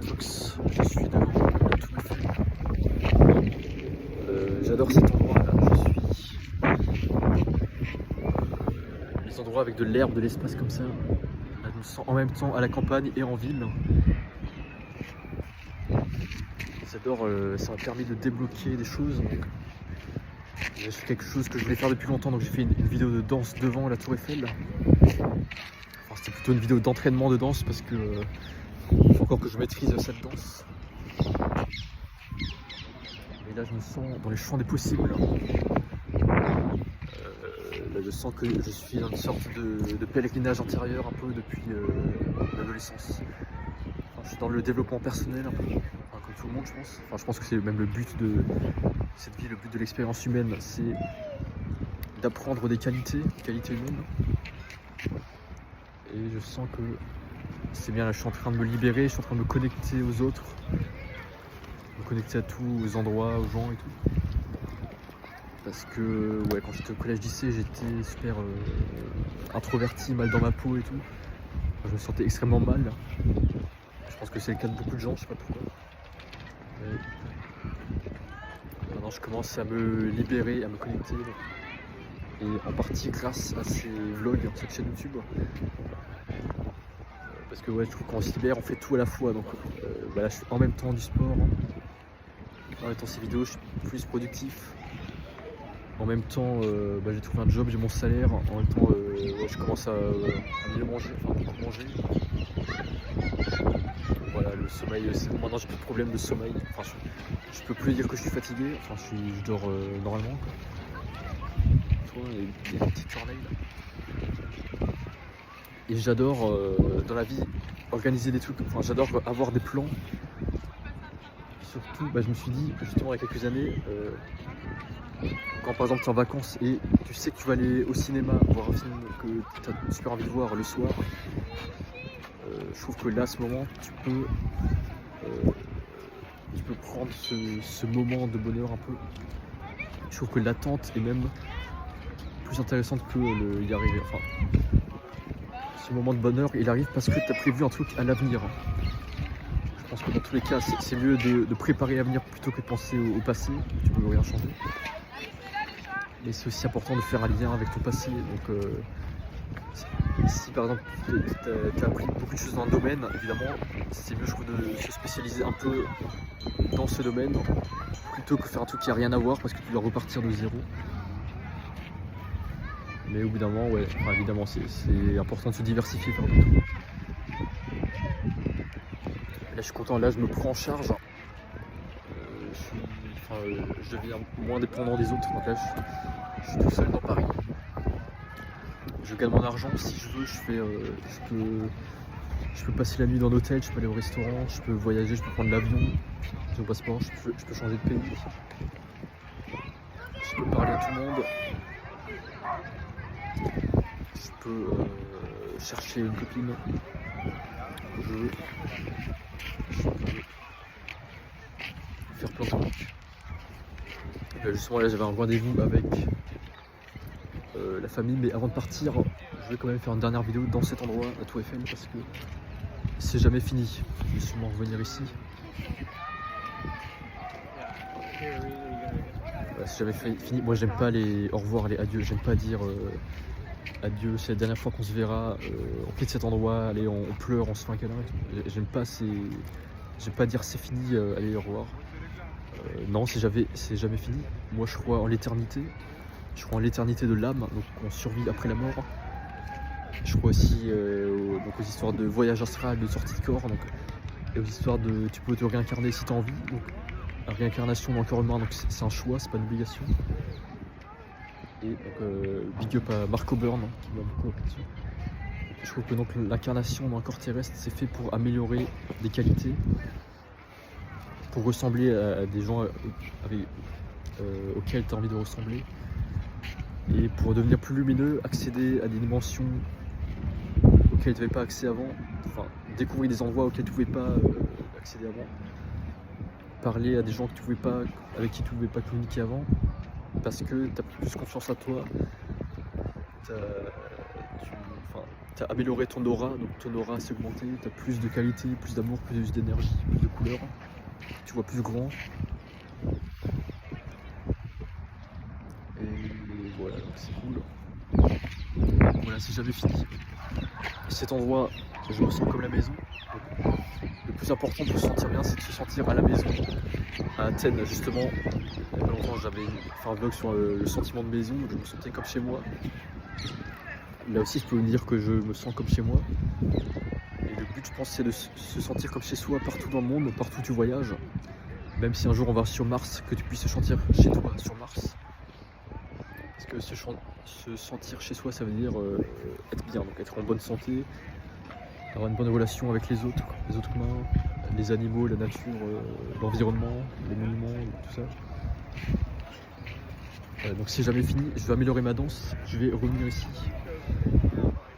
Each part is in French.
Fox, je suis devant la Tour Eiffel. J'adore cet endroit là, les endroits avec de l'herbe, de l'espace comme ça. Là, je me sens en même temps à la campagne et en ville. J'adore, ça m'a permis de débloquer des choses. J'ai fait quelque chose que je voulais faire depuis longtemps, donc j'ai fait une vidéo de danse devant la Tour Eiffel. Enfin, c'était plutôt une vidéo d'entraînement de danse parce que il faut encore que je maîtrise cette danse. Et là, je me sens dans les champs des possibles. Là, je sens que je suis dans une sorte de pèlerinage intérieur un peu depuis l'adolescence. Enfin, je suis dans le développement personnel un peu, enfin, comme tout le monde, je pense. Enfin, je pense que c'est même le but de cette vie, le but de l'expérience humaine, c'est d'apprendre des qualités humaines. Et je sens que c'est bien là, je suis en train de me libérer, je suis en train de me connecter aux autres, me connecter à tous, aux endroits, aux gens et tout. Parce que ouais, quand j'étais au collège-lycée, j'étais super introverti, mal dans ma peau et tout. Enfin, je me sentais extrêmement mal. Je pense que c'est le cas de beaucoup de gens, je sais pas pourquoi. Mais maintenant je commence à me libérer, à me connecter. Et en partie grâce à ces vlogs, cette chaîne YouTube. Parce que ouais, je trouve qu'on se libère, on fait tout à la fois. Donc voilà, je fais en même temps du sport, en même temps ces vidéos, je suis plus productif. En même temps, j'ai trouvé un job, j'ai mon salaire. En même temps, ouais, je commence à mieux manger, enfin beaucoup manger. Voilà, le sommeil, c'est bon, maintenant j'ai plus de problème de sommeil. Enfin, je peux plus dire que je suis fatigué. Enfin, je dors normalement, quoi. Toi, il y a des petites journées là. Et j'adore dans la vie organiser des trucs. Enfin, j'adore avoir des plans. Surtout, je me suis dit justement il y a quelques années. Quand par exemple tu es en vacances et tu sais que tu vas aller au cinéma voir un film que tu as super envie de voir le soir, je trouve que là, à ce moment, tu peux prendre ce moment de bonheur un peu. Je trouve que l'attente est même plus intéressante que y arriver. Enfin, ce moment de bonheur, il arrive parce que tu as prévu un truc à l'avenir. Je pense que dans tous les cas, c'est mieux de préparer l'avenir plutôt que de penser au passé. Tu peux rien changer. Mais c'est aussi important de faire un lien avec ton passé. Donc, si par exemple tu as appris beaucoup de choses dans un domaine, évidemment, c'est mieux je trouve de se spécialiser un peu dans ce domaine plutôt que faire un truc qui n'a rien à voir parce que tu dois repartir de zéro. Mais au bout d'un moment, ouais, enfin, évidemment, c'est important de se diversifier par tout. Là, je suis content, là, je me prends en charge. Je deviens moins dépendant des autres. Donc là, je suis tout seul dans Paris. Je gagne mon argent si je veux. Je peux passer la nuit dans l'hôtel, je peux aller au restaurant, je peux voyager, je peux prendre l'avion, j'ai mon passeport, je peux changer de pays. Je peux parler à tout le monde. Je peux chercher une copine. Je peux faire plein de trucs. Justement là j'avais un rendez-vous avec la famille, mais avant de partir, je vais quand même faire une dernière vidéo dans cet endroit, à Tour Eiffel, parce que c'est jamais fini. Je vais sûrement revenir ici. C'est jamais fini. Moi j'aime pas les au revoir, les adieux, j'aime pas dire adieu, c'est la dernière fois qu'on se verra, on quitte cet endroit, allez on pleure, on se fait un câlin. J'aime pas dire c'est fini, allez au revoir. Non, c'est jamais fini. Moi je crois en l'éternité. Je crois en l'éternité de l'âme, donc on survit après la mort. Je crois aussi aux histoires de voyage astral, de sortie de corps, donc, et aux histoires de tu peux te réincarner si tu as envie. Donc, la réincarnation dans le corps humain, donc c'est un choix, c'est pas une obligation. Et donc big up à Marco Burn qui m'a beaucoup appris dessus. Je trouve que donc l'incarnation dans un corps terrestre, c'est fait pour améliorer des qualités, pour ressembler à des gens auxquels tu as envie de ressembler. Et pour devenir plus lumineux, accéder à des dimensions auxquelles tu n'avais pas accès avant, enfin découvrir des endroits auxquels tu ne pouvais pas accéder avant, parler à des gens avec qui tu ne pouvais pas communiquer avant, parce que tu as plus confiance en toi, t'as amélioré ton aura, donc ton aura s'est augmenté, t'as plus de qualité, plus d'amour, plus d'énergie, plus de couleurs, tu vois plus grand. Et voilà, donc c'est cool. Voilà, c'est jamais fini. Cet endroit, je me sens comme la maison. Donc, le plus important pour se sentir bien, c'est de se sentir à la maison. À Athènes, justement, il y a pas longtemps, j'avais fait un vlog sur le sentiment de maison, donc je me sentais comme chez moi. Là aussi, je peux vous dire que je me sens comme chez moi. Et le but, je pense, c'est de se sentir comme chez soi partout dans le monde, partout où tu voyages. Même si un jour on va sur Mars, que tu puisses te sentir chez toi sur Mars. Parce que se sentir chez soi, ça veut dire être bien, donc être en bonne santé, avoir une bonne relation avec les autres humains, les animaux, la nature, l'environnement, les monuments, tout ça. Donc c'est jamais fini, je vais améliorer ma danse, je vais revenir ici.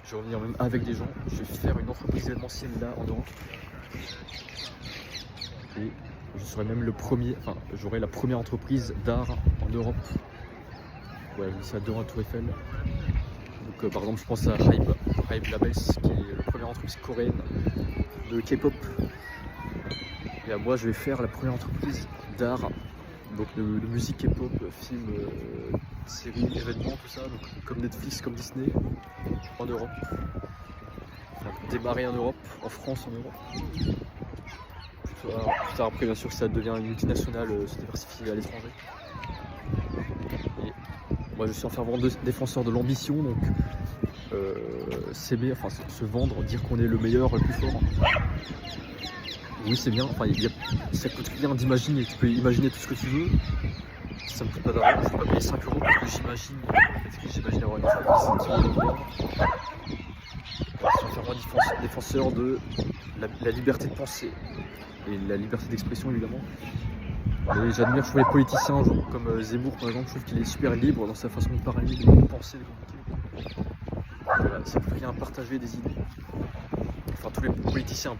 Je vais revenir même avec des gens, je vais faire une entreprise événementielle là en Europe. Et je serai même le premier, enfin j'aurai la première entreprise d'art en Europe. Voilà, je dis ça devant la Tour Eiffel. Donc par exemple je pense à Hybe Labels qui est la première entreprise coréenne de K-pop. Et à moi je vais faire la première entreprise d'art, donc de musique K-pop, films, séries, événements, tout ça, donc comme Netflix, comme Disney, en Europe. Enfin, démarrer en Europe, en France, en Europe. Plus tard après bien sûr ça devient une multinationale, se diversifie à l'étranger. Et moi je suis un fervent défenseur de l'ambition, donc s'aimer, enfin se vendre, dire qu'on est le meilleur, le plus fort. Oui c'est bien, enfin ça coûte rien d'imaginer, tu peux imaginer tout ce que tu veux, ça me coûte pas d'argent, je peux pas payer 5 € parce que j'imagine avoir une entreprise. Je suis un fervent défenseur de la liberté de penser et la liberté d'expression évidemment. Et j'admire, je trouve, les politiciens comme Zemmour par exemple, je trouve qu'il est super libre dans sa façon de parler, de penser, de communiquer. Voilà, ça coûte rien à partager des idées. Enfin tous les politiciens,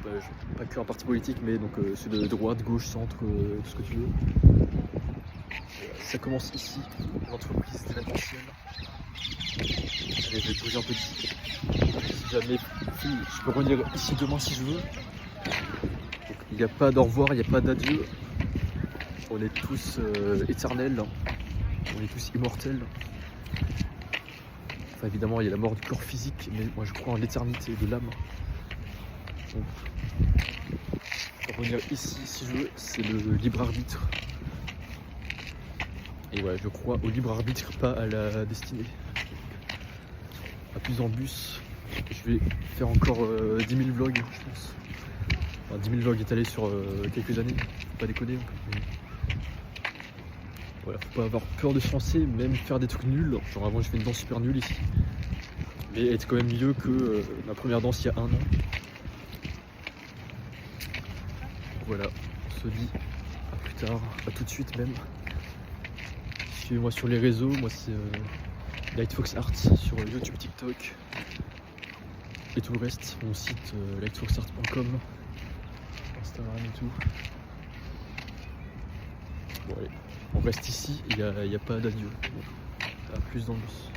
pas que un parti politique, mais donc ceux de droite, gauche, centre, tout ce que tu veux. Ça commence ici, l'entreprise d'événementiel. Allez, je vais bouger un peu d'ici. Si jamais je peux revenir ici demain si je veux. Il n'y a pas d'au revoir, il n'y a pas d'adieu. On est tous éternels, on est tous immortels. Enfin évidemment il y a la mort du corps physique, mais moi je crois en l'éternité de l'âme. Donc, pour revenir ici si je veux, c'est le libre arbitre. Et ouais, je crois au libre arbitre, pas à la destinée. À plus en bus, je vais faire encore 10 000 vlogs, je pense. Enfin, 10 000 vlogs étalés sur quelques années, faut pas déconner. Voilà, faut pas avoir peur de se lancer, même faire des trucs nuls. Genre avant, je fais une danse super nulle ici. Mais être quand même mieux que ma première danse il y a 1 an. Voilà, on se dit à plus tard, à tout de suite même. Suivez-moi sur les réseaux, moi c'est Lightfox Art sur YouTube, TikTok et tout le reste. Mon site lightfoxart.com, Instagram et tout. Bon allez, on reste ici, il n'y a pas d'adieu. À plus dans le bus.